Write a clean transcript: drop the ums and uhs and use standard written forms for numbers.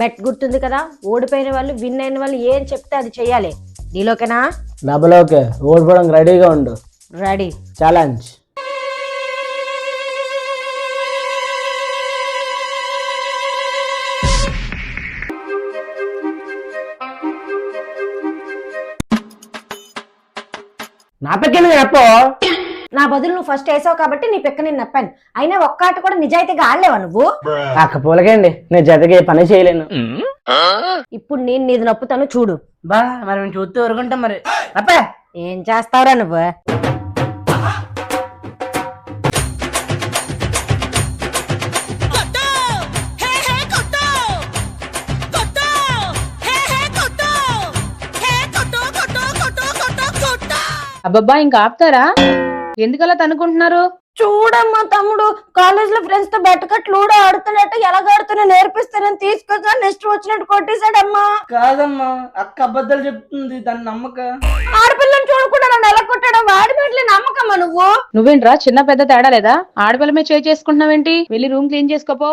Bet గుర్తుంది కదా, ఓడిపోయిన వాళ్ళు విన్ అయిన వాళ్ళు ఏం చెప్తే అది చెయ్యాలి. నీలోకేనా? డబుల్ ఓకే, ఓడిపోవడానికి రెడీగా ఉండు. రెడీ. ఛాలెంజ్. నా పెక్కింది చెప్పు. నా బదులు నువ్వు ఫస్ట్ వేసావు కాబట్టి నీ పెక్క నేను నప్పాను. అయినా ఒక్కాట కూడా నిజాయితీగా ఆడలేవా నువ్వు? అక్కపోలకండి, నేను జతకి పని చేయలేను. ఇప్పుడు నేను నీది నప్పుతాను చూడు. బా మరి మేము చూస్తూ ఊరుకుంటాం. మరి అప్పే ఏం చేస్తావురా నువ్వు? అబ్బబ్బా ఇంకా ఆపుతారా? ఎందుకలా తనుకుంటున్నారు? చూడమ్మా తమ్ముడు, కాలేజ్ లో ఫ్రెండ్స్ తో బెట్టకట్ లూడో ఆడుతున్నట్టు ఎలా ఆడుతున్నా నేర్పిస్తానని తీసుకొచ్చా, నెక్స్ట్ వచ్చినట్టు కొట్టేశాడమ్మా. కాదమ్మా, అక్క అబద్ధాలు చెప్తుంది, దాని నమ్మక. ఆడపిల్లని చూడకుండా నన్ను ఎలా కొట్టాడు? వాడి మీట్లే నమ్మకమ్మా నువ్వు. నువ్వేంట్రా చిన్న పెద్ద తేడా లేదా? ఆడపిల్ల మీద చేసుకుంటున్నావేంటి? వెళ్ళి రూమ్ క్లీన్ చేసుకోపో.